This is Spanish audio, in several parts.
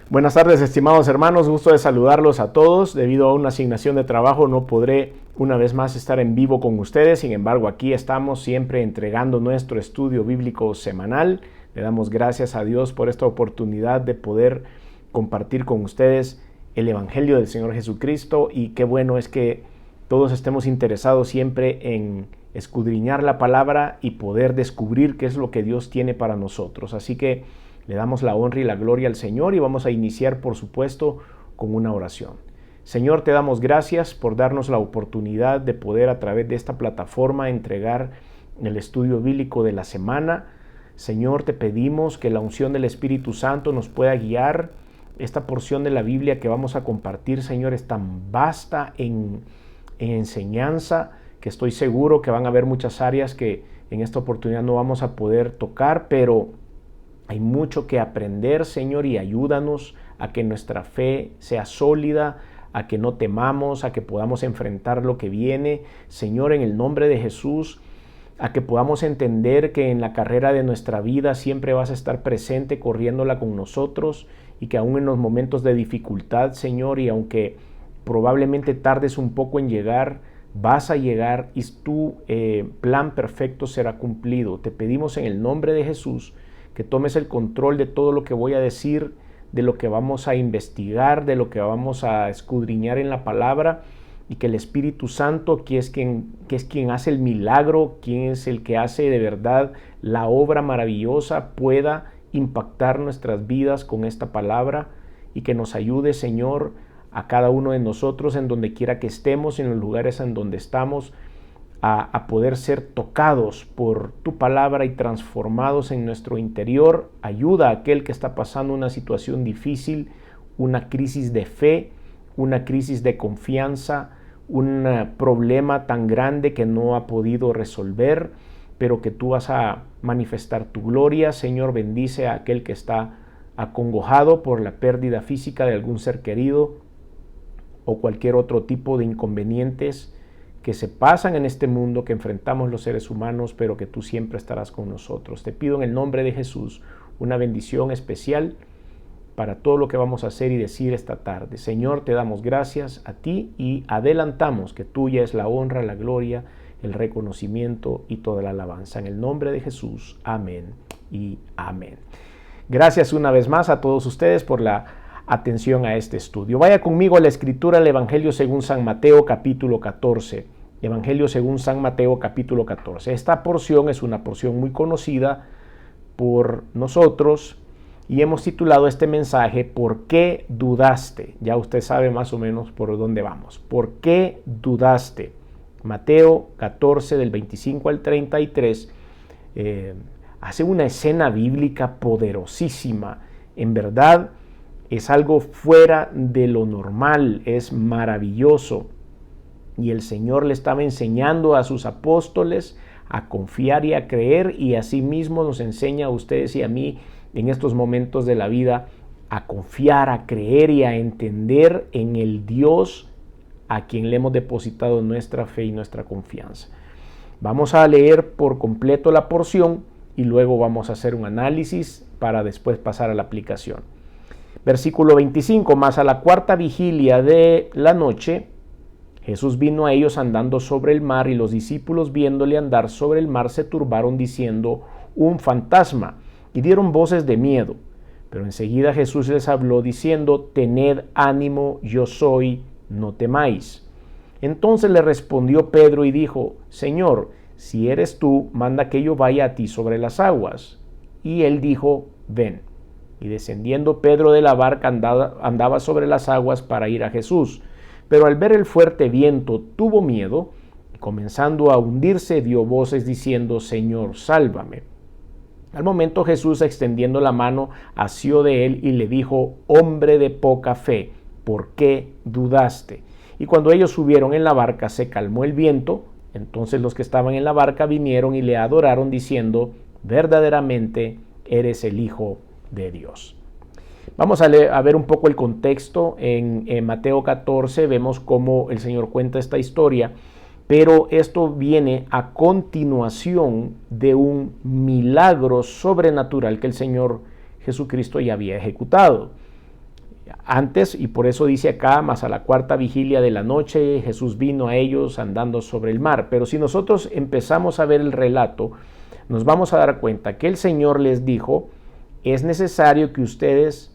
Buenas tardes, estimados hermanos, gusto de saludarlos a todos. Debido a una asignación de trabajo no podré una vez más estar en vivo con ustedes, sin embargo aquí estamos siempre entregando nuestro estudio bíblico semanal. Le damos gracias a Dios por esta oportunidad de poder compartir con ustedes el Evangelio del Señor Jesucristo, y qué bueno es que todos estemos interesados siempre en escudriñar la palabra y poder descubrir qué es lo que Dios tiene para nosotros. Así que le damos la honra y la gloria al Señor y vamos a iniciar, por supuesto, con una oración. Señor, te damos gracias por darnos la oportunidad de poder a través de esta plataforma entregar el estudio bíblico de la semana. Señor, te pedimos que la unción del Espíritu Santo nos pueda guiar. Esta porción de la Biblia que vamos a compartir, Señor, es tan vasta en enseñanza que estoy seguro que van a haber muchas áreas que en esta oportunidad no vamos a poder tocar, pero hay mucho que aprender, Señor, y ayúdanos a que nuestra fe sea sólida, a que no temamos, a que podamos enfrentar lo que viene, Señor, en el nombre de Jesús, a que podamos entender que en la carrera de nuestra vida siempre vas a estar presente, corriéndola con nosotros, y que aún en los momentos de dificultad, Señor, y aunque probablemente tardes un poco en llegar, vas a llegar y tu plan perfecto será cumplido. Te pedimos en el nombre de Jesús que tomes el control de todo lo que voy a decir, de lo que vamos a investigar, de lo que vamos a escudriñar en la palabra, y que el Espíritu Santo, que es quien hace el milagro, quien es el que hace de verdad la obra maravillosa, pueda impactar nuestras vidas con esta palabra, y que nos ayude, Señor, a cada uno de nosotros en donde quiera que estemos, en los lugares en donde estamos, a poder ser tocados por tu palabra y transformados en nuestro interior. Ayuda a aquel que está pasando una situación difícil, una crisis de fe, una crisis de confianza, un problema tan grande que no ha podido resolver, pero que tú vas a manifestar tu gloria. Señor, bendice a aquel que está acongojado por la pérdida física de algún ser querido o cualquier otro tipo de inconvenientes que se pasan en este mundo, que enfrentamos los seres humanos, pero que tú siempre estarás con nosotros. Te pido en el nombre de Jesús una bendición especial para todo lo que vamos a hacer y decir esta tarde. Señor, te damos gracias a ti y adelantamos que tuya es la honra, la gloria, el reconocimiento y toda la alabanza. En el nombre de Jesús, amén y amén. Gracias una vez más a todos ustedes por la atención a este estudio. Vaya conmigo a la escritura, el Evangelio según San Mateo, capítulo 14. Evangelio según San Mateo, capítulo 14. Esta porción es una porción muy conocida por nosotros y hemos titulado este mensaje ¿Por qué dudaste? Ya usted sabe más o menos por dónde vamos. ¿Por qué dudaste? Mateo 14, del 25 al 33, hace una escena bíblica poderosísima. En verdad, es algo fuera de lo normal, es maravilloso. Y el Señor le estaba enseñando a sus apóstoles a confiar y a creer, y asimismo nos enseña a ustedes y a mí en estos momentos de la vida a confiar, a creer y a entender en el Dios a quien le hemos depositado nuestra fe y nuestra confianza. Vamos a leer por completo la porción y luego vamos a hacer un análisis para después pasar a la aplicación. Versículo 25, mas a la cuarta vigilia de la noche, Jesús vino a ellos andando sobre el mar, y los discípulos viéndole andar sobre el mar se turbaron diciendo: un fantasma, y dieron voces de miedo. Pero enseguida Jesús les habló diciendo: tened ánimo, yo soy, no temáis. Entonces le respondió Pedro y dijo: Señor, si eres tú, manda que yo vaya a ti sobre las aguas. Y él dijo: ven. Y descendiendo Pedro de la barca andaba sobre las aguas para ir a Jesús. Pero al ver el fuerte viento tuvo miedo, y comenzando a hundirse dio voces diciendo: Señor, sálvame. Al momento Jesús, extendiendo la mano, asió de él y le dijo: hombre de poca fe, ¿por qué dudaste? Y cuando ellos subieron en la barca se calmó el viento. Entonces los que estaban en la barca vinieron y le adoraron diciendo: verdaderamente eres el Hijo de Dios. Vamos a ver un poco el contexto. En Mateo 14 vemos cómo el Señor cuenta esta historia, pero esto viene a continuación de un milagro sobrenatural que el Señor Jesucristo ya había ejecutado. antes, y por eso dice acá, mas a la cuarta vigilia de la noche Jesús vino a ellos andando sobre el mar. Pero si nosotros empezamos a ver el relato, nos vamos a dar cuenta que el Señor les dijo, es necesario que ustedes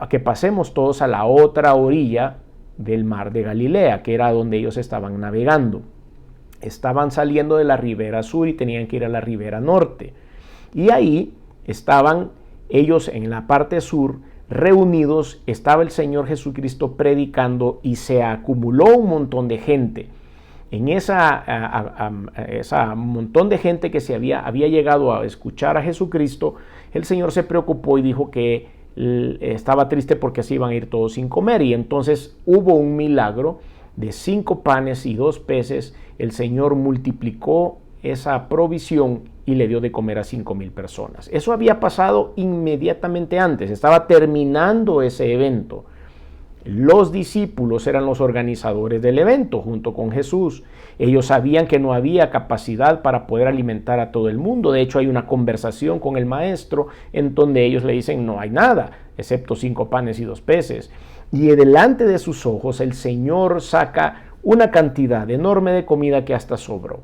que pasemos todos a la otra orilla del mar de Galilea, que era donde ellos estaban navegando. Estaban saliendo de la ribera sur y tenían que ir a la ribera norte. Y ahí estaban ellos en la parte sur reunidos, estaba el Señor Jesucristo predicando y se acumuló un montón de gente. En esa montón de gente que había llegado a escuchar a Jesucristo, el Señor se preocupó y dijo que estaba triste porque así iban a ir todos sin comer. Y entonces hubo un milagro de 5 panes y 2 peces. El Señor multiplicó esa provisión y le dio de comer a 5,000 personas. Eso había pasado inmediatamente antes, estaba terminando ese evento. Los discípulos eran los organizadores del evento junto con Jesús. Ellos sabían que no había capacidad para poder alimentar a todo el mundo. De hecho, hay una conversación con el maestro en donde ellos le dicen no hay nada, excepto 5 panes y 2 peces. Y delante de sus ojos el Señor saca una cantidad enorme de comida que hasta sobró.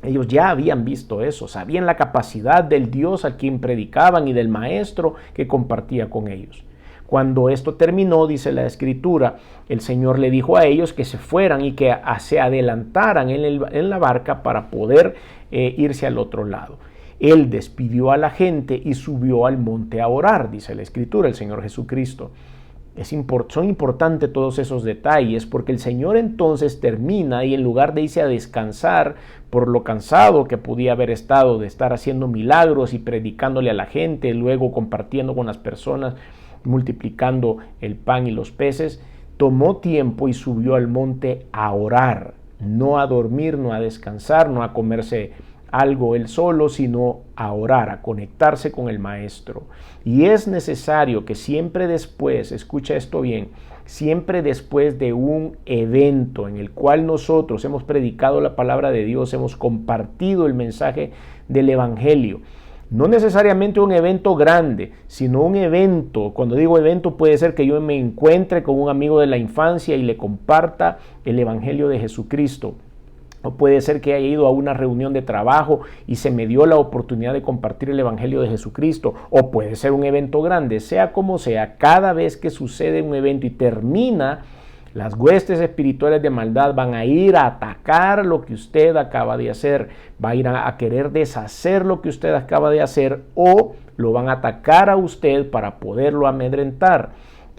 Ellos ya habían visto eso, sabían la capacidad del Dios al quien predicaban y del maestro que compartía con ellos. Cuando esto terminó, dice la Escritura, el Señor le dijo a ellos que se fueran y que se adelantaran en la barca para poder irse al otro lado. Él despidió a la gente y subió al monte a orar, dice la Escritura, el Señor Jesucristo. Son importantes todos esos detalles porque el Señor entonces termina y en lugar de irse a descansar por lo cansado que podía haber estado de estar haciendo milagros y predicándole a la gente, luego compartiendo con las personas, multiplicando el pan y los peces, tomó tiempo y subió al monte a orar, no a dormir, no a descansar, no a comerse algo él solo, sino a orar, a conectarse con el maestro. Y es necesario que siempre después, escucha esto bien, siempre después de un evento en el cual nosotros hemos predicado la palabra de Dios, hemos compartido el mensaje del evangelio, no necesariamente un evento grande, sino un evento, cuando digo evento puede ser que yo me encuentre con un amigo de la infancia y le comparta el evangelio de Jesucristo. O puede ser que haya ido a una reunión de trabajo y se me dio la oportunidad de compartir el evangelio de Jesucristo. O puede ser un evento grande, sea como sea, cada vez que sucede un evento y termina, las huestes espirituales de maldad van a ir a atacar lo que usted acaba de hacer, va a ir a querer deshacer lo que usted acaba de hacer o lo van a atacar a usted para poderlo amedrentar.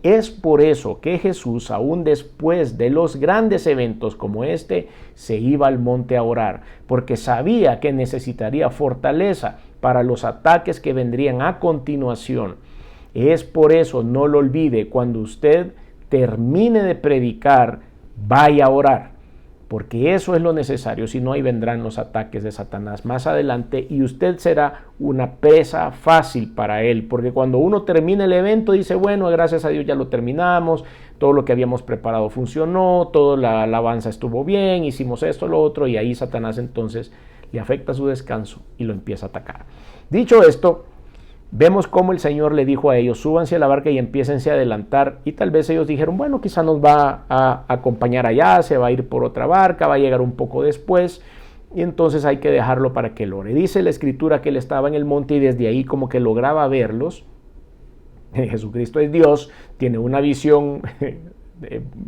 Es por eso que Jesús, aún después de los grandes eventos como este, se iba al monte a orar, porque sabía que necesitaría fortaleza para los ataques que vendrían a continuación. Es por eso, no lo olvide, cuando usted termine de predicar, vaya a orar, porque eso es lo necesario, si no ahí vendrán los ataques de Satanás más adelante y usted será una presa fácil para él, porque cuando uno termina el evento dice, bueno, gracias a Dios ya lo terminamos, todo lo que habíamos preparado funcionó, toda la alabanza estuvo bien, hicimos esto, lo otro, y ahí Satanás entonces le afecta su descanso y lo empieza a atacar. Dicho esto, vemos cómo el Señor le dijo a ellos, súbanse a la barca y empiécense a adelantar, y tal vez ellos dijeron, bueno, quizá nos va a acompañar allá, se va a ir por otra barca, va a llegar un poco después, y entonces hay que dejarlo para que él ore. Dice la Escritura que él estaba en el monte y desde ahí como que lograba verlos. Jesucristo es Dios, tiene una visión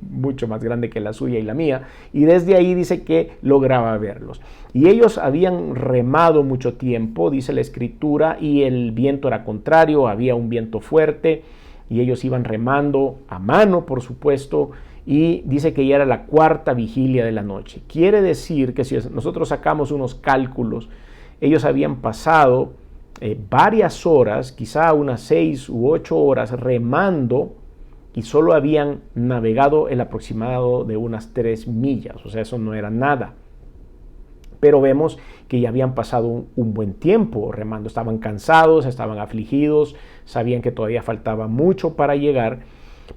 mucho más grande que la suya y la mía, y desde ahí dice que lograba verlos. Y ellos habían remado mucho tiempo, dice la Escritura, y el viento era contrario, había un viento fuerte, y ellos iban remando a mano, por supuesto, y dice que ya era la cuarta vigilia de la noche. Quiere decir que si nosotros sacamos unos cálculos, ellos habían pasado varias horas, quizá unas 6 u 8 horas remando, y solo habían navegado el aproximado de unas 3 millas, o sea, eso no era nada. Pero vemos que ya habían pasado un buen tiempo remando, estaban cansados, estaban afligidos, sabían que todavía faltaba mucho para llegar,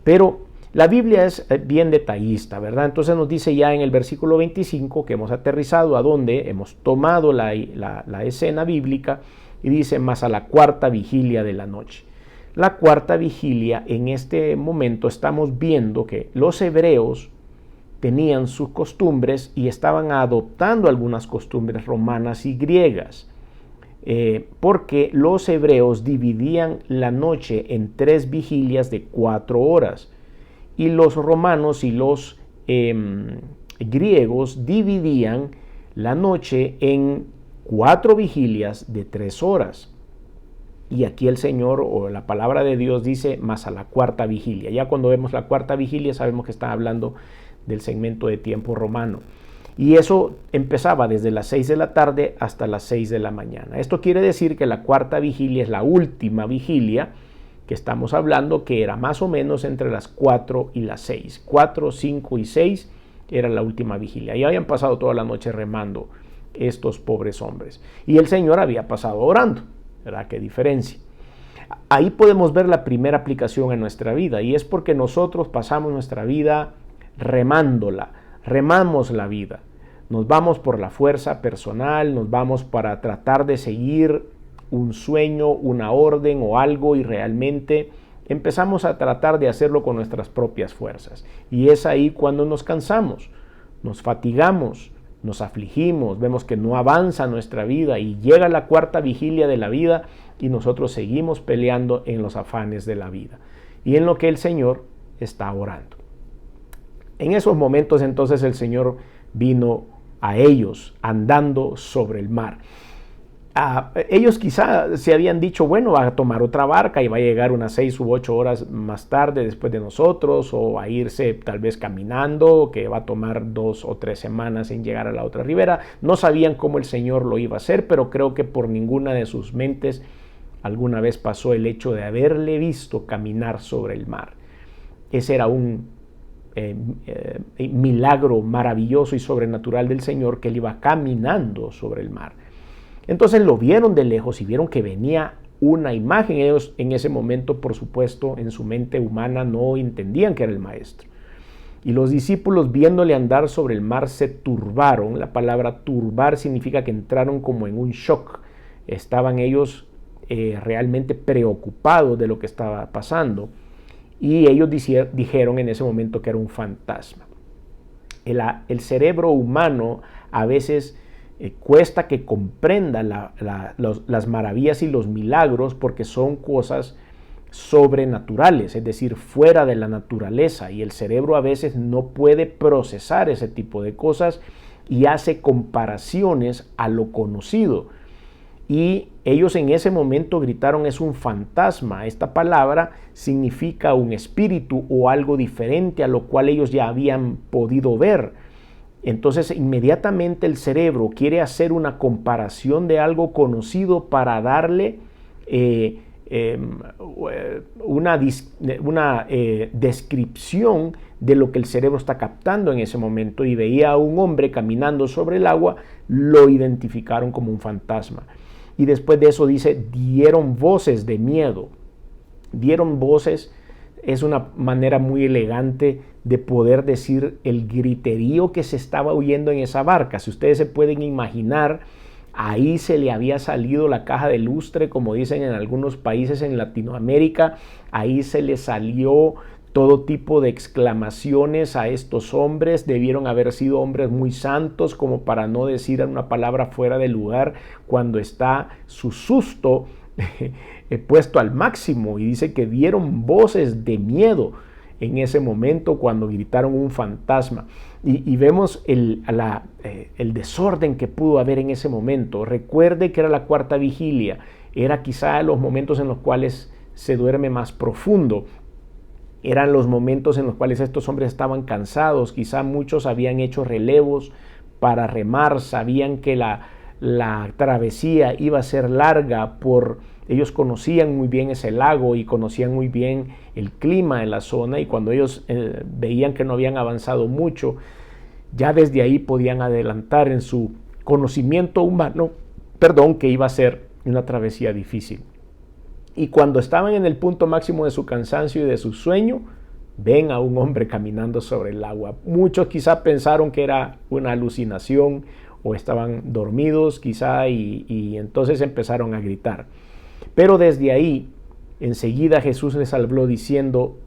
pero la Biblia es bien detallista, ¿verdad? Entonces nos dice ya en el versículo 25 que hemos aterrizado a donde hemos tomado la escena bíblica y dice, más a la cuarta vigilia de la noche. la cuarta vigilia, en este momento estamos viendo que los hebreos tenían sus costumbres y estaban adoptando algunas costumbres romanas y griegas, porque los hebreos dividían la noche en 3 vigilias de 4 horas y los romanos y los griegos dividían la noche en 4 vigilias de 3 horas. Y aquí el Señor o la palabra de Dios dice más a la cuarta vigilia. Ya cuando vemos la cuarta vigilia sabemos que está hablando del segmento de tiempo romano. Y eso empezaba desde las 6 de la tarde hasta las 6 de la mañana. Esto quiere decir que la cuarta vigilia es la última vigilia que estamos hablando, que era más o menos entre las 4 y las 6. 4, 5 y 6 era la última vigilia. Y habían pasado toda la noche remando estos pobres hombres. Y el Señor había pasado orando. ¿Verdad? ¿Qué diferencia? Ahí podemos ver la primera aplicación en nuestra vida, y es porque nosotros pasamos nuestra vida remándola, remamos la vida. Nos vamos por la fuerza personal, nos vamos para tratar de seguir un sueño, una orden o algo, y realmente empezamos a tratar de hacerlo con nuestras propias fuerzas. Y es ahí cuando nos cansamos, nos fatigamos, nos afligimos, vemos que no avanza nuestra vida y llega la cuarta vigilia de la vida y nosotros seguimos peleando en los afanes de la vida y en lo que el Señor está orando. En esos momentos entonces el Señor vino a ellos andando sobre el mar. Ellos quizá se habían dicho, bueno, va a tomar otra barca y va a llegar unas 6 u 8 horas más tarde después de nosotros, o a irse tal vez caminando, que va a tomar 2 o 3 semanas en llegar a la otra ribera. No sabían cómo el Señor lo iba a hacer, pero creo que por ninguna de sus mentes alguna vez pasó el hecho de haberle visto caminar sobre el mar. Ese era un milagro maravilloso y sobrenatural del Señor, que él iba caminando sobre el mar. Entonces lo vieron de lejos y vieron que venía una imagen. Ellos en ese momento, por supuesto, en su mente humana no entendían que era el maestro. Y los discípulos, viéndole andar sobre el mar, se turbaron. La palabra turbar significa que entraron como en un shock. Estaban ellos realmente preocupados de lo que estaba pasando. Y ellos dijeron en ese momento que era un fantasma. El cerebro humano a veces cuesta que comprenda las maravillas y los milagros, porque son cosas sobrenaturales, es decir, fuera de la naturaleza, y el cerebro a veces no puede procesar ese tipo de cosas y hace comparaciones a lo conocido. Y ellos en ese momento gritaron, es un fantasma. Esta palabra significa un espíritu o algo diferente a lo cual ellos ya habían podido ver. Entonces inmediatamente el cerebro quiere hacer una comparación de algo conocido para darle una descripción de lo que el cerebro está captando en ese momento. Y veía a un hombre caminando sobre el agua, lo identificaron como un fantasma. Y después de eso dice, dieron voces de miedo. Dieron voces, es una manera muy elegante de poder decir el griterío que se estaba oyendo en esa barca. Si ustedes se pueden imaginar, ahí se le había salido la caja de lustre, como dicen en algunos países en Latinoamérica. Ahí se le salió todo tipo de exclamaciones a estos hombres. Debieron haber sido hombres muy santos, como para no decir una palabra fuera de lugar cuando está su susto puesto al máximo. Y dice que dieron voces de miedo en ese momento cuando gritaron un fantasma. Y vemos el desorden que pudo haber en ese momento. Recuerde que era la cuarta vigilia. Era quizá los momentos en los cuales se duerme más profundo. Eran los momentos en los cuales estos hombres estaban cansados. Quizá muchos habían hecho relevos para remar. Sabían que la travesía iba a ser larga. Ellos conocían muy bien ese lago y conocían muy bien el clima en la zona. Y cuando ellos veían que no habían avanzado mucho, ya desde ahí podían adelantar en su conocimiento humano, que iba a ser una travesía difícil. Y cuando estaban en el punto máximo de su cansancio y de su sueño, ven a un hombre caminando sobre el agua. Muchos quizá pensaron que era una alucinación o estaban dormidos quizá y entonces empezaron a gritar. Pero desde ahí enseguida Jesús les habló diciendo: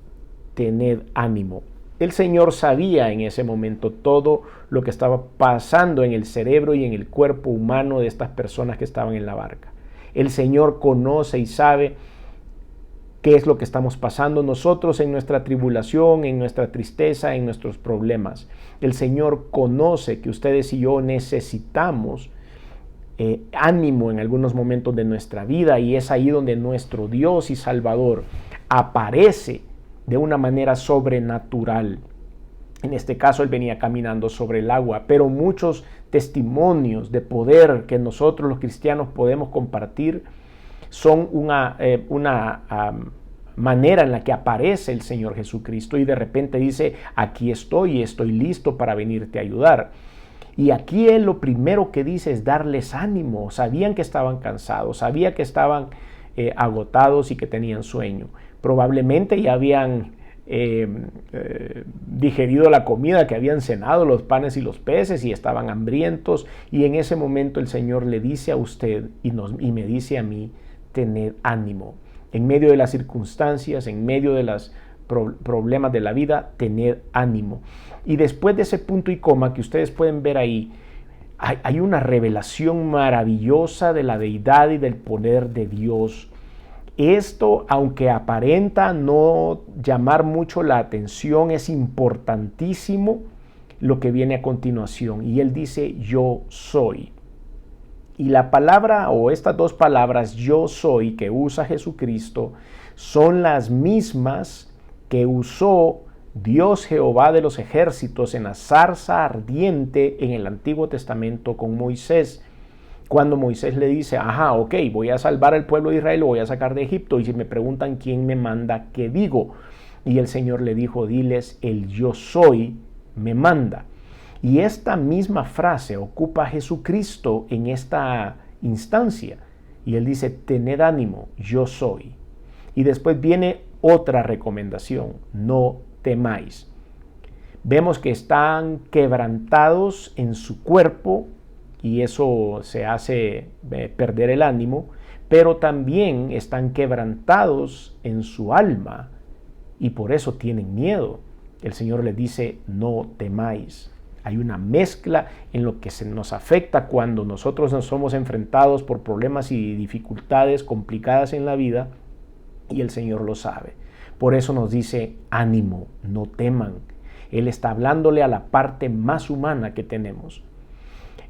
tened ánimo. El Señor sabía en ese momento todo lo que estaba pasando en el cerebro y en el cuerpo humano de estas personas que estaban en la barca. El Señor conoce y sabe qué es lo que estamos pasando nosotros en nuestra tribulación, en nuestra tristeza, en nuestros problemas. El Señor conoce que ustedes y yo necesitamos ánimo en algunos momentos de nuestra vida, y es ahí donde nuestro Dios y Salvador aparece de una manera sobrenatural. En este caso Él venía caminando sobre el agua, pero muchos testimonios de poder que nosotros los cristianos podemos compartir son una manera en la que aparece el Señor Jesucristo y de repente dice: aquí estoy y estoy listo para venirte a ayudar. Y aquí Él lo primero que dice es darles ánimo. Sabían que estaban cansados, sabía que estaban agotados y que tenían sueño. Probablemente ya habían digerido la comida, que habían cenado los panes y los peces y estaban hambrientos, y en ese momento el Señor le dice a usted y me dice a mí: tened ánimo. En medio de las circunstancias, en medio de los problemas de la vida, tened ánimo. Y después de ese punto y coma que ustedes pueden ver ahí, hay una revelación maravillosa de la deidad y del poder de Dios. Esto, aunque aparenta no llamar mucho la atención, es importantísimo lo que viene a continuación. Y Él dice: yo soy. Y la palabra, o estas dos palabras, yo soy, que usa Jesucristo, son las mismas que usó Dios Jehová de los ejércitos en la zarza ardiente en el Antiguo Testamento con Moisés. Cuando Moisés le dice: ok, voy a salvar al pueblo de Israel, lo voy a sacar de Egipto, y si me preguntan quién me manda, ¿qué digo? Y el Señor le dijo: diles, el yo soy me manda. Y esta misma frase ocupa a Jesucristo en esta instancia. Y Él dice: tened ánimo, yo soy. Y después viene otra recomendación: no temáis. Vemos que están quebrantados en su cuerpo, y eso se hace perder el ánimo, pero también están quebrantados en su alma, y por eso tienen miedo. El Señor les dice: no temáis. Hay una mezcla en lo que se nos afecta cuando nosotros nos somos enfrentados por problemas y dificultades complicadas en la vida, y el Señor lo sabe. Por eso nos dice: ánimo, no teman. Él está hablándole a la parte más humana que tenemos.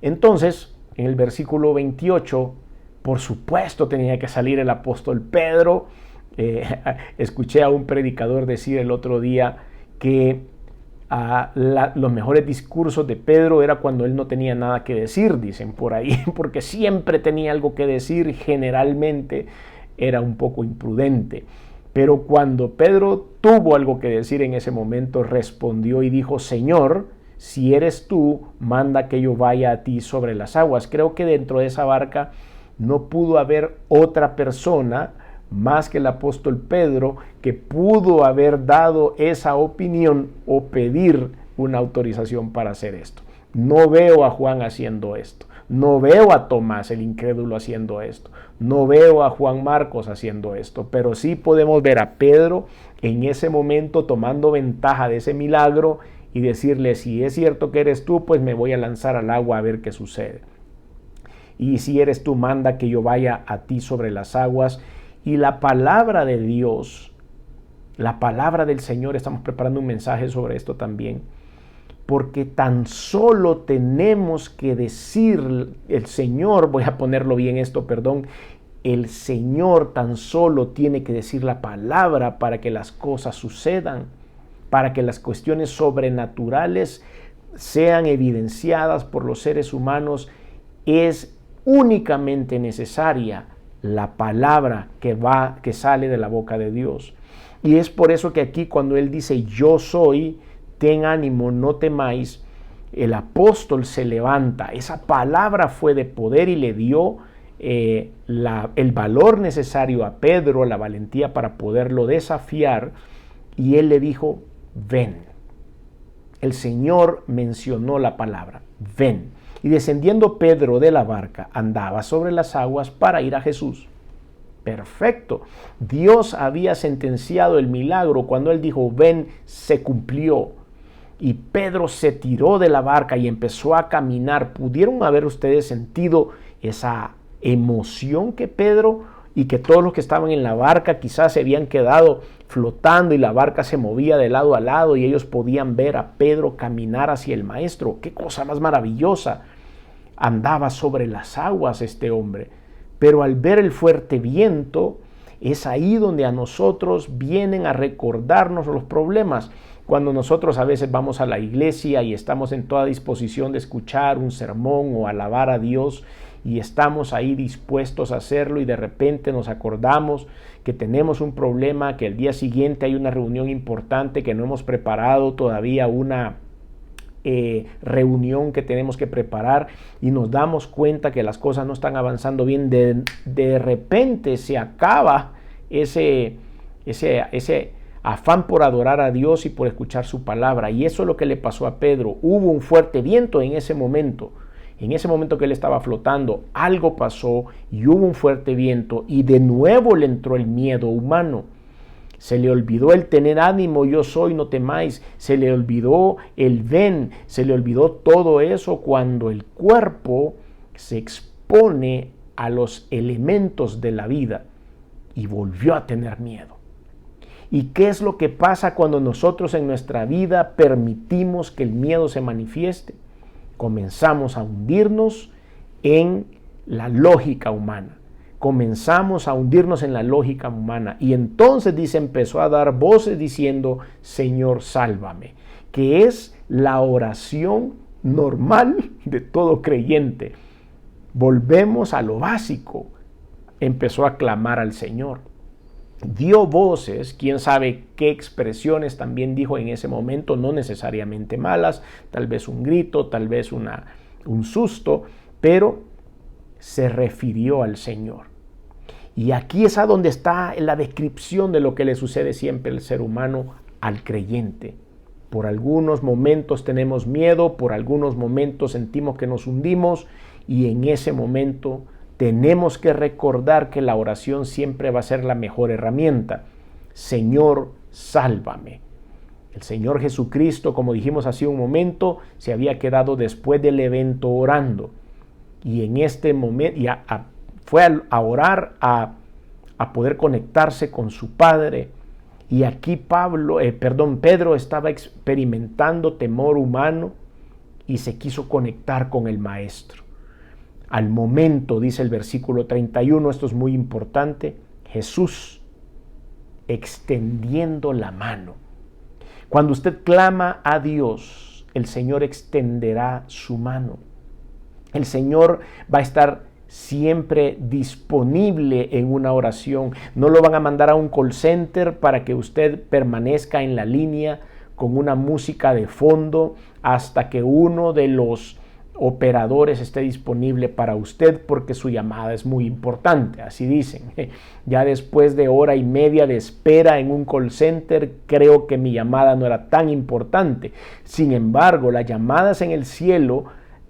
Entonces, en el versículo 28, por supuesto tenía que salir el apóstol Pedro. Escuché a un predicador decir el otro día que los mejores discursos de Pedro era cuando él no tenía nada que decir, dicen por ahí, porque siempre tenía algo que decir, generalmente era un poco imprudente. Pero cuando Pedro tuvo algo que decir en ese momento, respondió y dijo: Señor, si eres tú, manda que yo vaya a ti sobre las aguas. Creo que dentro de esa barca no pudo haber otra persona más que el apóstol Pedro que pudo haber dado esa opinión o pedir una autorización para hacer esto. No veo a Juan haciendo esto. No veo a Tomás, el incrédulo, haciendo esto. No veo a Juan Marcos haciendo esto. Pero sí podemos ver a Pedro en ese momento tomando ventaja de ese milagro y decirle: si es cierto que eres tú, pues me voy a lanzar al agua a ver qué sucede. Y si eres tú, manda que yo vaya a ti sobre las aguas. Y la palabra de Dios, la palabra del Señor, estamos preparando un mensaje sobre esto también, porque tan solo tenemos que decir, el Señor, voy a ponerlo bien esto, perdón, el Señor tan solo tiene que decir la palabra para que las cosas sucedan, para que las cuestiones sobrenaturales sean evidenciadas por los seres humanos. Es únicamente necesaria la palabra que sale de la boca de Dios. Y es por eso que aquí, cuando Él dice: yo soy, ten ánimo, no temáis, el apóstol se levanta. Esa palabra fue de poder y le dio el valor necesario a Pedro, la valentía para poderlo desafiar, y él le dijo: ven. El Señor mencionó la palabra, ven. Y descendiendo Pedro de la barca, andaba sobre las aguas para ir a Jesús. perfecto. Dios había sentenciado el milagro. Cuando él dijo, ven, se cumplió. Y Pedro se tiró de la barca y empezó a caminar. ¿Pudieron haber ustedes sentido esa emoción que Pedro y que todos los que estaban en la barca quizás se habían quedado flotando y la barca se movía de lado a lado y ellos podían ver a Pedro caminar hacia el maestro? ¡Qué cosa más maravillosa! Andaba sobre las aguas este hombre. Pero al ver el fuerte viento, es ahí donde a nosotros vienen a recordarnos los problemas. Cuando nosotros a veces vamos a la iglesia y estamos en toda disposición de escuchar un sermón o alabar a Dios y estamos ahí dispuestos a hacerlo y de repente nos acordamos que tenemos un problema, que el día siguiente hay una reunión importante, que no hemos preparado todavía una reunión que tenemos que preparar y nos damos cuenta que las cosas no están avanzando bien, de repente se acaba ese afán por adorar a Dios y por escuchar su palabra. Y eso es lo que le pasó a Pedro. Hubo un fuerte viento en ese momento que él estaba flotando, algo pasó y hubo un fuerte viento y de nuevo le entró el miedo humano. Se le olvidó el tener ánimo, yo soy, no temáis. Se le olvidó el ven, se le olvidó todo eso cuando el cuerpo se expone a los elementos de la vida y volvió a tener miedo. ¿Y qué es lo que pasa cuando nosotros en nuestra vida permitimos que el miedo se manifieste? Comenzamos a hundirnos en la lógica humana. Comenzamos a hundirnos en la lógica humana y entonces dice, empezó a dar voces diciendo, Señor, sálvame, que es la oración normal de todo creyente. Volvemos a lo básico. Empezó a clamar al Señor. Dio voces, quién sabe qué expresiones también dijo en ese momento, no necesariamente malas, tal vez un grito, tal vez un susto, pero se refirió al Señor. Y aquí es a donde está la descripción de lo que le sucede siempre al ser humano, al creyente. Por algunos momentos tenemos miedo, por algunos momentos sentimos que nos hundimos y en ese momento tenemos que recordar que la oración siempre va a ser la mejor herramienta. Señor, sálvame. El Señor Jesucristo, como dijimos hace un momento, se había quedado después del evento orando. Y en este momento fue a orar, a poder conectarse con su Padre. Y aquí Pedro estaba experimentando temor humano y se quiso conectar con el Maestro. Al momento, dice el versículo 31, esto es muy importante, Jesús extendiendo la mano. Cuando usted clama a Dios, el Señor extenderá su mano. El Señor va a estar siempre disponible en una oración. No lo van a mandar a un call center para que usted permanezca en la línea con una música de fondo hasta que uno de los operadores esté disponible para usted porque su llamada es muy importante, así dicen. Ya después de hora y media de espera en un call center, creo que mi llamada no era tan importante. Sin embargo, las llamadas en el cielo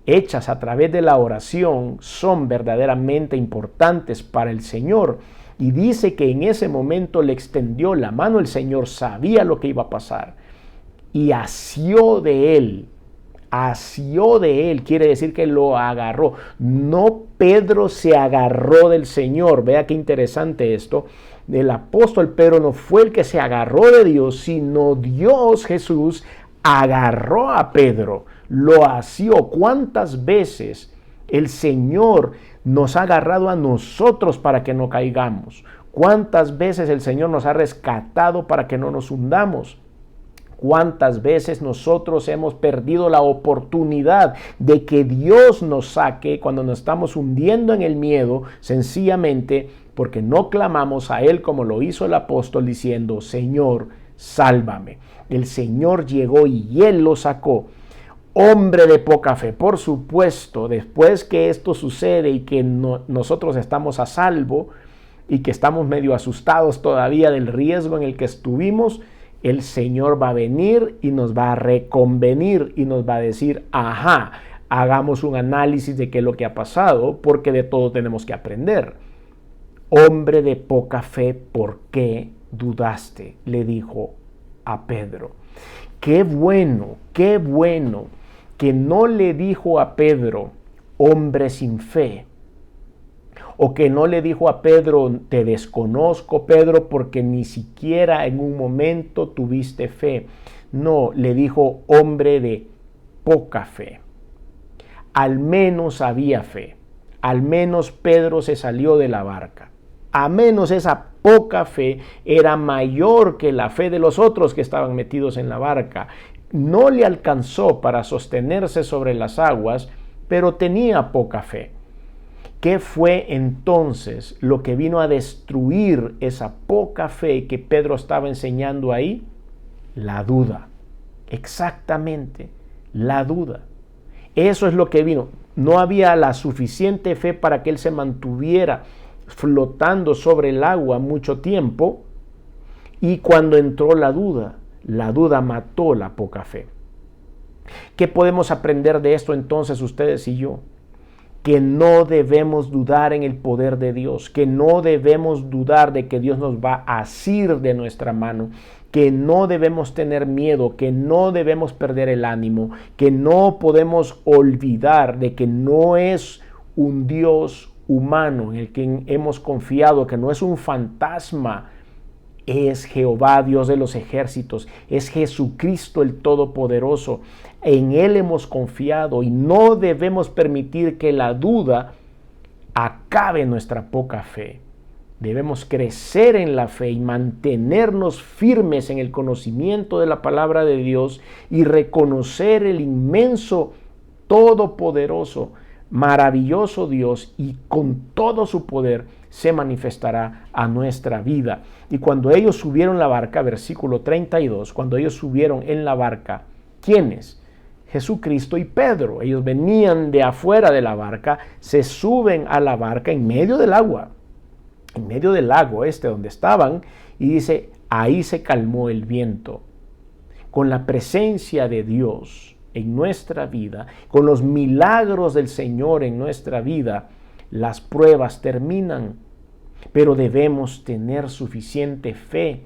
hechas a través de la oración son verdaderamente importantes para el Señor. Y dice que en ese momento le extendió la mano, el Señor sabía lo que iba a pasar y asió de él, quiere decir que lo agarró. No Pedro se agarró del Señor, vea qué interesante esto. El apóstol Pedro no fue el que se agarró de Dios, sino Dios Jesús agarró a Pedro, lo asió. ¿Cuántas veces el Señor nos ha agarrado a nosotros para que no caigamos? ¿Cuántas veces el Señor nos ha rescatado para que no nos hundamos? ¿Cuántas veces nosotros hemos perdido la oportunidad de que Dios nos saque cuando nos estamos hundiendo en el miedo, sencillamente porque no clamamos a Él como lo hizo el apóstol diciendo, Señor, sálvame? El Señor llegó y Él lo sacó. Hombre de poca fe, por supuesto, después que esto sucede y que nosotros estamos a salvo y que estamos medio asustados todavía del riesgo en el que estuvimos, el Señor va a venir y nos va a reconvenir y nos va a decir, ajá, hagamos un análisis de qué es lo que ha pasado, porque de todo tenemos que aprender. Hombre de poca fe, ¿por qué dudaste?, le dijo a Pedro. Qué bueno que no le dijo a Pedro, hombre sin fe, o que no le dijo a Pedro, te desconozco, Pedro, porque ni siquiera en un momento tuviste fe. No, le dijo, hombre de poca fe. Al menos había fe. Al menos Pedro se salió de la barca. A menos esa poca fe era mayor que la fe de los otros que estaban metidos en la barca. No le alcanzó para sostenerse sobre las aguas, pero tenía poca fe. ¿Qué fue entonces lo que vino a destruir esa poca fe que Pedro estaba enseñando ahí? La duda. Exactamente, la duda. Eso es lo que vino. No había la suficiente fe para que él se mantuviera flotando sobre el agua mucho tiempo, y cuando entró la duda mató la poca fe. ¿Qué podemos aprender de esto entonces ustedes y yo? Que no debemos dudar en el poder de Dios, que no debemos dudar de que Dios nos va a asir de nuestra mano, que no debemos tener miedo, que no debemos perder el ánimo, que no podemos olvidar de que no es un Dios humano en el que hemos confiado, que no es un fantasma, es Jehová, Dios de los ejércitos, es Jesucristo el Todopoderoso. En Él hemos confiado y no debemos permitir que la duda acabe nuestra poca fe. Debemos crecer en la fe y mantenernos firmes en el conocimiento de la palabra de Dios y reconocer el inmenso, todopoderoso, maravilloso Dios, y con todo su poder se manifestará a nuestra vida. Y cuando ellos subieron la barca, versículo 32, cuando ellos subieron en la barca, ¿quiénes? Jesucristo y Pedro. Ellos venían de afuera de la barca, se suben a la barca en medio del agua, en medio del lago donde estaban, y dice, ahí se calmó el viento. Con la presencia de Dios en nuestra vida, con los milagros del Señor en nuestra vida, las pruebas terminan, pero debemos tener suficiente fe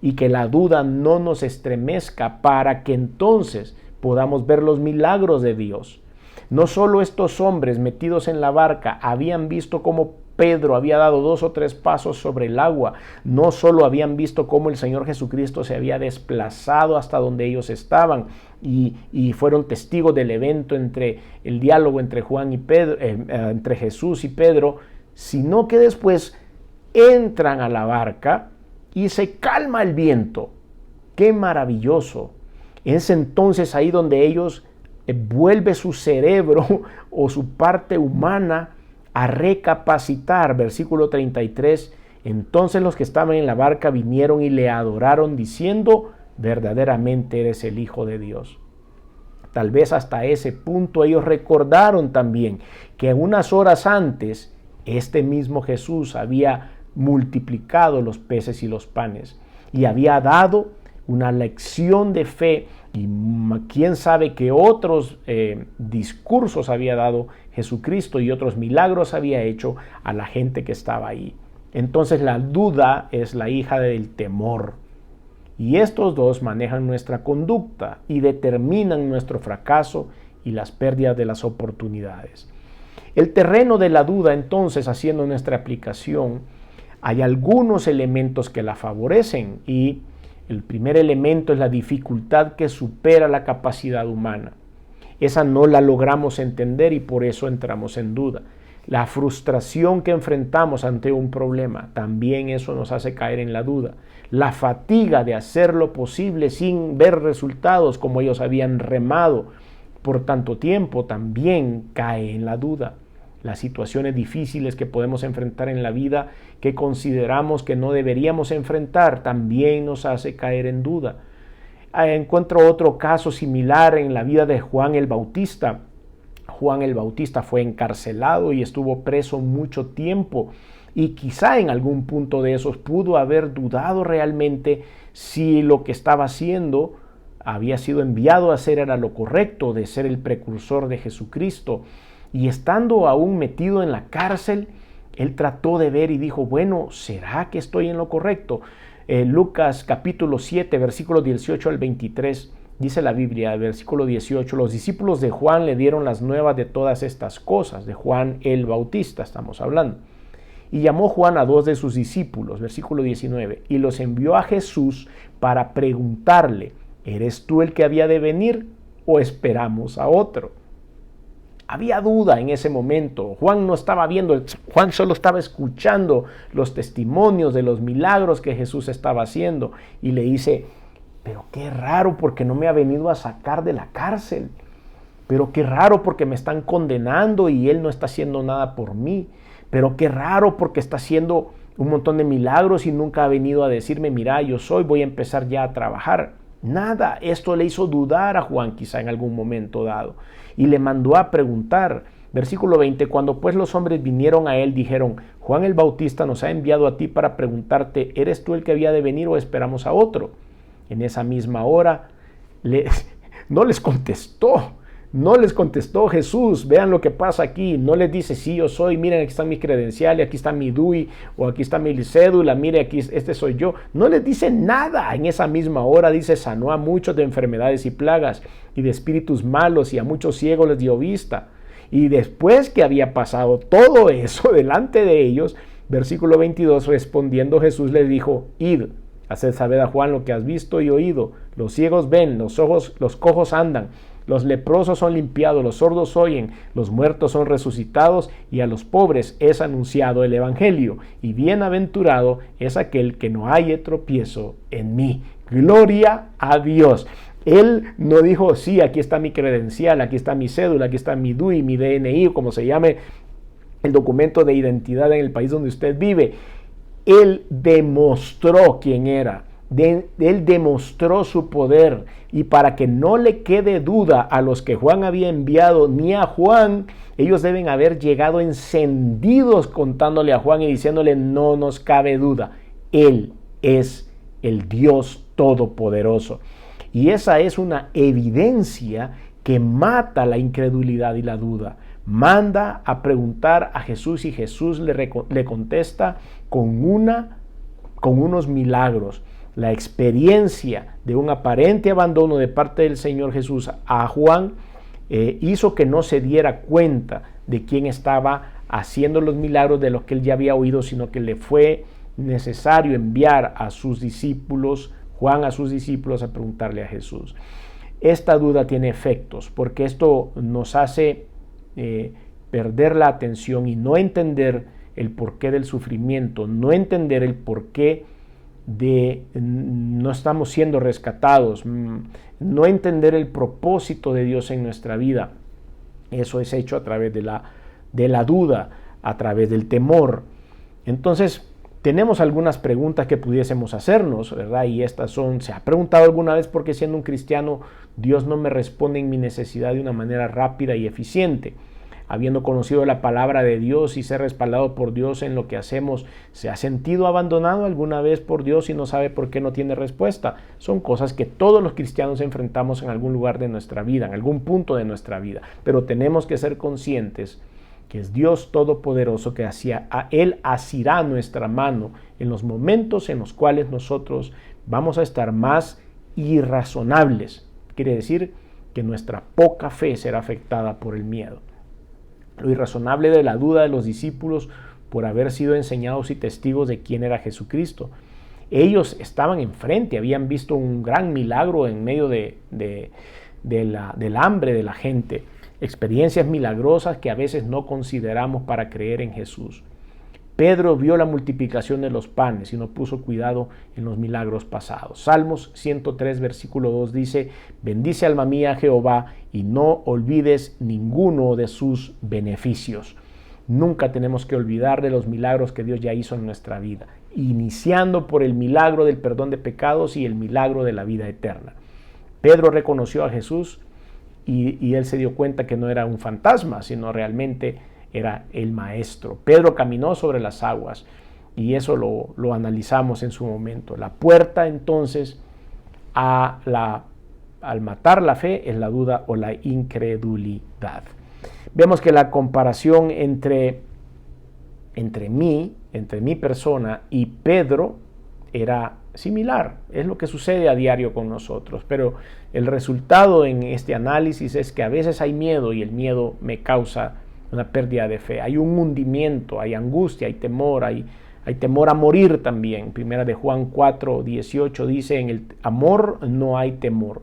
y que la duda no nos estremezca para que entonces podamos ver los milagros de Dios. No solo estos hombres metidos en la barca habían visto cómo Pedro había dado 2 o 3 pasos sobre el agua, no solo habían visto cómo el Señor Jesucristo se había desplazado hasta donde ellos estaban y fueron testigos del evento entre el diálogo entre Juan y Pedro, entre Jesús y Pedro, sino que después entran a la barca y se calma el viento. ¡Qué maravilloso! Es entonces ahí donde ellos vuelve su cerebro o su parte humana a recapacitar. Versículo 33, entonces los que estaban en la barca vinieron y le adoraron diciendo, verdaderamente eres el Hijo de Dios. Tal vez hasta ese punto ellos recordaron también que unas horas antes este mismo Jesús había multiplicado los peces y los panes y había dado una lección de fe, y quién sabe qué otros discursos había dado Jesucristo y otros milagros había hecho a la gente que estaba ahí. Entonces la duda es la hija del temor, y estos dos manejan nuestra conducta y determinan nuestro fracaso y las pérdidas de las oportunidades. El terreno de la duda, entonces, haciendo nuestra aplicación, hay algunos elementos que la favorecen, y el primer elemento es la dificultad que supera la capacidad humana. Esa no la logramos entender y por eso entramos en duda. La frustración que enfrentamos ante un problema, también eso nos hace caer en la duda. La fatiga de hacer lo posible sin ver resultados como ellos habían remado por tanto tiempo, también cae en la duda. Las situaciones difíciles que podemos enfrentar en la vida que consideramos que no deberíamos enfrentar también nos hace caer en duda. Encuentro otro caso similar en la vida de Juan el Bautista. Juan el Bautista fue encarcelado y estuvo preso mucho tiempo, y quizá en algún punto de esos pudo haber dudado realmente si lo que estaba haciendo había sido enviado a hacer era lo correcto, de ser el precursor de Jesucristo. Y estando aún metido en la cárcel, Él trató de ver y dijo, bueno, ¿será que estoy en lo correcto? Lucas capítulo 7, versículos 18 al 23, dice la Biblia, versículo 18, los discípulos de Juan le dieron las nuevas de todas estas cosas, de Juan el Bautista estamos hablando. Y llamó Juan a 2 de sus discípulos, versículo 19, y los envió a Jesús para preguntarle, ¿eres tú el que había de venir o esperamos a otro? Había duda en ese momento. Juan no estaba viendo, Juan solo estaba escuchando los testimonios de los milagros que Jesús estaba haciendo. Y le dice, pero qué raro porque no me ha venido a sacar de la cárcel. Pero qué raro porque me están condenando y él no está haciendo nada por mí. Pero qué raro porque está haciendo un montón de milagros y nunca ha venido a decirme, mira, yo voy a empezar ya a trabajar. Nada, esto le hizo dudar a Juan quizá en algún momento dado. Y le mandó a preguntar, versículo 20, cuando pues los hombres vinieron a él, dijeron, Juan el Bautista nos ha enviado a ti para preguntarte, ¿eres tú el que había de venir o esperamos a otro? En esa misma hora no les contestó Jesús. Vean lo que pasa aquí. No les dice, sí, yo soy, miren, aquí están mis credenciales, aquí está mi DUI, o aquí está mi cédula, mire, aquí, este soy yo. No les dice nada. En esa misma hora, dice, sanó a muchos de enfermedades y plagas, y de espíritus malos, y a muchos ciegos les dio vista. Y después que había pasado todo eso delante de ellos, versículo 22, respondiendo Jesús les dijo, id, haced saber a Juan lo que has visto y oído. Los ciegos ven, los cojos andan, los leprosos son limpiados, los sordos oyen, los muertos son resucitados y a los pobres es anunciado el evangelio. Y bienaventurado es aquel que no haya tropiezo en mí. Gloria a Dios. Él no dijo, sí, aquí está mi credencial, aquí está mi cédula, aquí está mi DUI, mi DNI, o como se llame el documento de identidad en el país donde usted vive. Él demostró quién era. Él demostró su poder, y para que no le quede duda a los que Juan había enviado ni a Juan, ellos deben haber llegado encendidos contándole a Juan y diciéndole, no nos cabe duda, Él es el Dios Todopoderoso. Y esa es una evidencia que mata la incredulidad y la duda. Manda a preguntar a Jesús y Jesús le contesta con unos milagros. La experiencia de un aparente abandono de parte del Señor Jesús a Juan hizo que no se diera cuenta de quién estaba haciendo los milagros de los que él ya había oído, sino que le fue necesario enviar a sus discípulos, Juan a sus discípulos, a preguntarle a Jesús. Esta duda tiene efectos, porque esto nos hace perder la atención y no entender el porqué del sufrimiento, no entender el porqué de no estamos siendo rescatados, no entender el propósito de Dios en nuestra vida. Eso es hecho a través de la duda, a través del temor. Entonces, tenemos algunas preguntas que pudiésemos hacernos, ¿verdad? Y estas son, ¿se ha preguntado alguna vez por qué siendo un cristiano Dios no me responde en mi necesidad de una manera rápida y eficiente? Habiendo conocido la palabra de Dios y ser respaldado por Dios en lo que hacemos, ¿se ha sentido abandonado alguna vez por Dios y no sabe por qué no tiene respuesta? Son cosas que todos los cristianos enfrentamos en algún lugar de nuestra vida, en algún punto de nuestra vida, pero tenemos que ser conscientes que es Dios Todopoderoso, que Él asirá nuestra mano en los momentos en los cuales nosotros vamos a estar más irrazonables. Quiere decir que nuestra poca fe será afectada por el miedo. Lo irrazonable de la duda de los discípulos por haber sido enseñados y testigos de quién era Jesucristo. Ellos estaban enfrente, habían visto un gran milagro en medio del hambre de la gente. Experiencias milagrosas que a veces no consideramos para creer en Jesús. Pedro vio la multiplicación de los panes y no puso cuidado en los milagros pasados. Salmos 103, versículo 2 dice, bendice alma mía a Jehová y no olvides ninguno de sus beneficios. Nunca tenemos que olvidar de los milagros que Dios ya hizo en nuestra vida, iniciando por el milagro del perdón de pecados y el milagro de la vida eterna. Pedro reconoció a Jesús y él se dio cuenta que no era un fantasma, sino realmente era el maestro. Pedro caminó sobre las aguas y eso lo analizamos en su momento. La puerta entonces al matar la fe es la duda o la incredulidad. Vemos que la comparación entre entre mi persona y Pedro era similar. Es lo que sucede a diario con nosotros. Pero el resultado en este análisis es que a veces hay miedo y el miedo me causa una pérdida de fe. Hay un hundimiento, hay angustia, hay temor, hay temor a morir también. Primera de Juan 4:18 dice, en el amor no hay temor,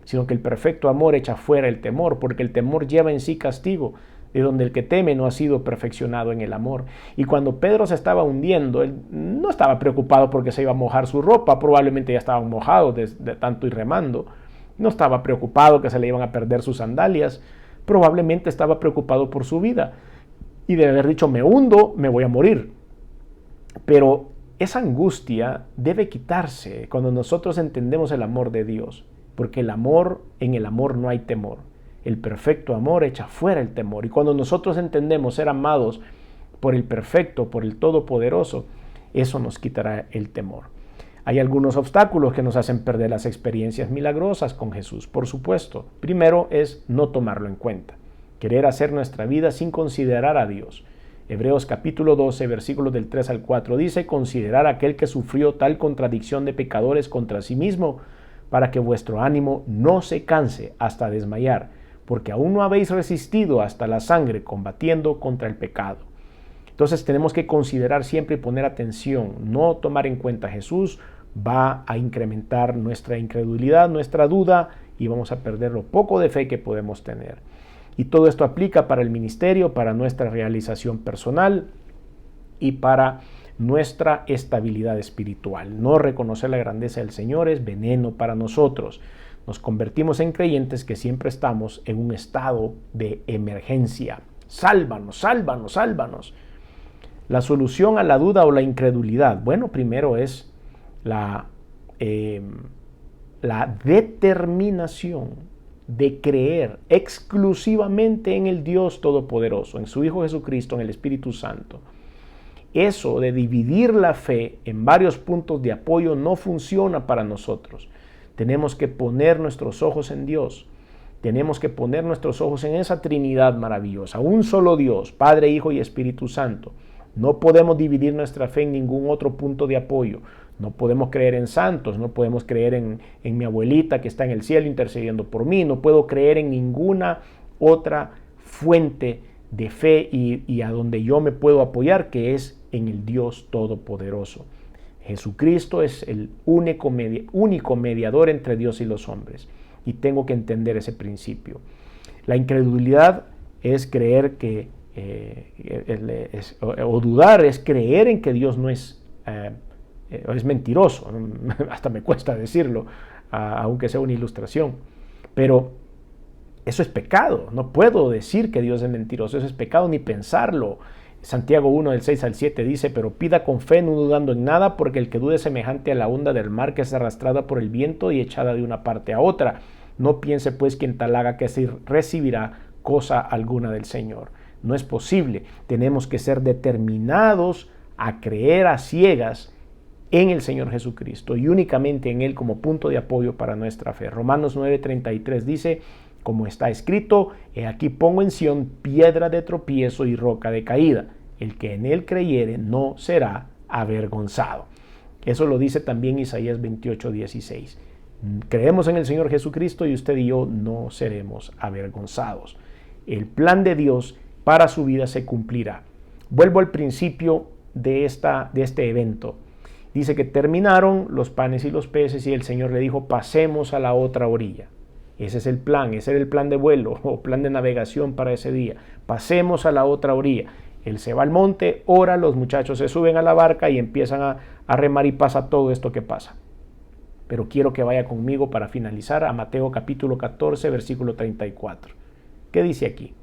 sino que el perfecto amor echa fuera el temor, porque el temor lleva en sí castigo, de donde el que teme no ha sido perfeccionado en el amor. Y cuando Pedro se estaba hundiendo, él no estaba preocupado porque se iba a mojar su ropa, probablemente ya estaban mojados de tanto ir remando. No estaba preocupado que se le iban a perder sus sandalias, probablemente estaba preocupado por su vida. Y de haber dicho, me hundo, me voy a morir. Pero esa angustia debe quitarse cuando nosotros entendemos el amor de Dios, porque en el amor no hay temor. El perfecto amor echa fuera el temor. Y cuando nosotros entendemos ser amados por el perfecto, por el todopoderoso, eso nos quitará el temor. Hay algunos obstáculos que nos hacen perder las experiencias milagrosas con Jesús, por supuesto. Primero es no tomarlo en cuenta, querer hacer nuestra vida sin considerar a Dios. Hebreos capítulo 12, versículos del 3 al 4 dice, considerar a aquel que sufrió tal contradicción de pecadores contra sí mismo, para que vuestro ánimo no se canse hasta desmayar, porque aún no habéis resistido hasta la sangre combatiendo contra el pecado. Entonces tenemos que considerar siempre y poner atención. No tomar en cuenta a Jesús va a incrementar nuestra incredulidad, nuestra duda, y vamos a perder lo poco de fe que podemos tener. Y todo esto aplica para el ministerio, para nuestra realización personal y para nuestra estabilidad espiritual. No reconocer la grandeza del Señor es veneno para nosotros. Nos convertimos en creyentes que siempre estamos en un estado de emergencia. Sálvanos, sálvanos, sálvanos. La solución a la duda o la incredulidad, bueno, primero es la determinación de creer exclusivamente en el Dios Todopoderoso, en su Hijo Jesucristo, en el Espíritu Santo. Eso de dividir la fe en varios puntos de apoyo no funciona para nosotros. Tenemos que poner nuestros ojos en Dios. Tenemos que poner nuestros ojos en esa Trinidad maravillosa. Un solo Dios, Padre, Hijo y Espíritu Santo. No podemos dividir nuestra fe en ningún otro punto de apoyo. No podemos creer en santos, no podemos creer en mi abuelita que está en el cielo intercediendo por mí. No puedo creer en ninguna otra fuente de fe y a donde yo me puedo apoyar, que es en el Dios Todopoderoso. Jesucristo es el único mediador entre Dios y los hombres. Y tengo que entender ese principio. La incredulidad es creer que, o dudar es creer en que Dios no es mentiroso. Hasta me cuesta decirlo, aunque sea una ilustración. Pero eso es pecado. No puedo decir que Dios es mentiroso. Eso es pecado ni pensarlo. Santiago 1, del 6 al 7 dice, pero pida con fe, no dudando en nada, porque el que dude es semejante a la onda del mar que es arrastrada por el viento y echada de una parte a otra. No piense pues quien tal haga que se recibirá cosa alguna del Señor. No es posible. Tenemos que ser determinados a creer a ciegas en el Señor Jesucristo y únicamente en Él como punto de apoyo para nuestra fe. Romanos 9:33 dice, como está escrito, he aquí pongo en Sión piedra de tropiezo y roca de caída. El que en él creyere no será avergonzado. Eso lo dice también Isaías 28:16. Creemos en el Señor Jesucristo y usted y yo no seremos avergonzados. El plan de Dios para su vida se cumplirá. Vuelvo al principio de este evento. Dice que terminaron los panes y los peces y el Señor le dijo, pasemos a la otra orilla. Ese es el plan, ese era el plan de vuelo o plan de navegación para ese día. Pasemos a la otra orilla. Él se va al monte, ora, los muchachos se suben a la barca y empiezan a remar y pasa todo esto que pasa. Pero quiero que vaya conmigo para finalizar a Mateo capítulo 14, versículo 34. ¿Qué dice aquí?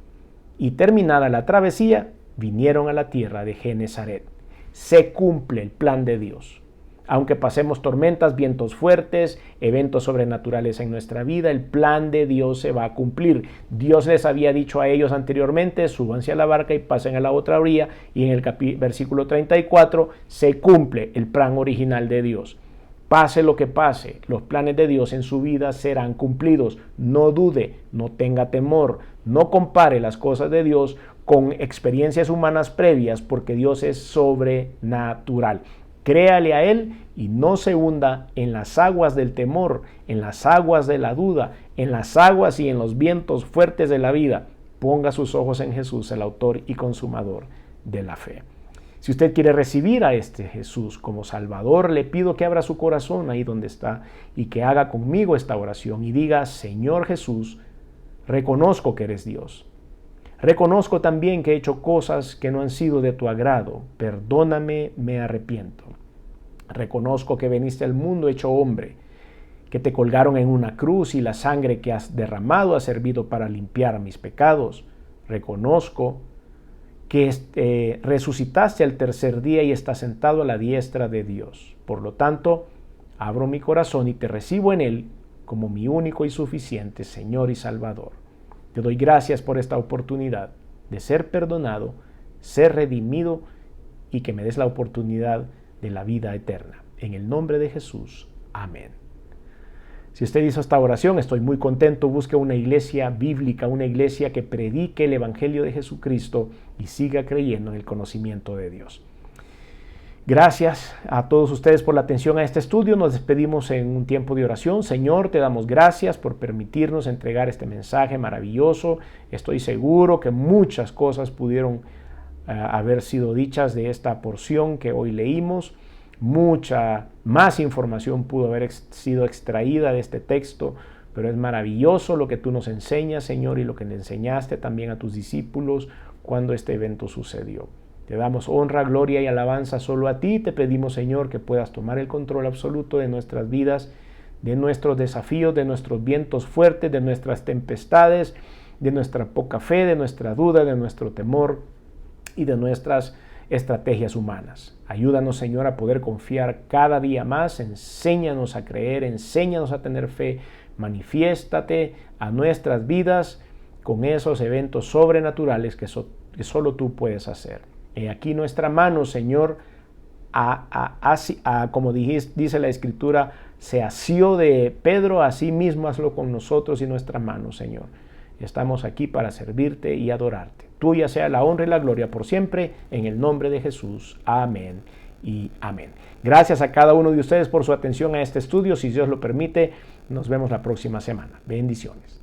Y terminada la travesía, vinieron a la tierra de Genesaret. Se cumple el plan de Dios. Aunque pasemos tormentas, vientos fuertes, eventos sobrenaturales en nuestra vida, el plan de Dios se va a cumplir. Dios les había dicho a ellos anteriormente, súbanse a la barca y pasen a la otra orilla, y en el versículo 34 se cumple el plan original de Dios. Pase lo que pase, los planes de Dios en su vida serán cumplidos. No dude, no tenga temor, no compare las cosas de Dios con experiencias humanas previas, porque Dios es sobrenatural. Créale a Él y no se hunda en las aguas del temor, en las aguas de la duda, en las aguas y en los vientos fuertes de la vida. Ponga sus ojos en Jesús, el autor y consumador de la fe. Si usted quiere recibir a este Jesús como Salvador, le pido que abra su corazón ahí donde está y que haga conmigo esta oración y diga: Señor Jesús, reconozco que eres Dios. Reconozco también que he hecho cosas que no han sido de tu agrado. Perdóname, me arrepiento. Reconozco que viniste al mundo hecho hombre, que te colgaron en una cruz y la sangre que has derramado ha servido para limpiar mis pecados. Reconozco que resucitaste al tercer día y estás sentado a la diestra de Dios. Por lo tanto, abro mi corazón y te recibo en él como mi único y suficiente Señor y Salvador. Te doy gracias por esta oportunidad de ser perdonado, ser redimido y que me des la oportunidad de la vida eterna. En el nombre de Jesús. Amén. Si usted hizo esta oración, estoy muy contento. Busque una iglesia bíblica, una iglesia que predique el Evangelio de Jesucristo y siga creyendo en el conocimiento de Dios. Gracias a todos ustedes por la atención a este estudio. Nos despedimos en un tiempo de oración. Señor, te damos gracias por permitirnos entregar este mensaje maravilloso. Estoy seguro que muchas cosas pudieron haber sido dichas de esta porción que hoy leímos. Mucha más información pudo haber sido extraída de este texto, pero es maravilloso lo que tú nos enseñas, Señor, y lo que le enseñaste también a tus discípulos cuando este evento sucedió. Te damos honra, gloria y alabanza solo a ti. Te pedimos, Señor, que puedas tomar el control absoluto de nuestras vidas, de nuestros desafíos, de nuestros vientos fuertes, de nuestras tempestades, de nuestra poca fe, de nuestra duda, de nuestro temor y de nuestras estrategias humanas. Ayúdanos, Señor, a poder confiar cada día más. Enséñanos a creer, enséñanos a tener fe. Manifiéstate a nuestras vidas con esos eventos sobrenaturales que solo tú puedes hacer. He aquí nuestra mano, Señor, como dice la Escritura, se asió de Pedro, así mismo hazlo con nosotros y nuestra mano, Señor. Estamos aquí para servirte y adorarte. Tuya sea la honra y la gloria por siempre, en el nombre de Jesús. Amén y amén. Gracias a cada uno de ustedes por su atención a este estudio. Si Dios lo permite, nos vemos la próxima semana. Bendiciones.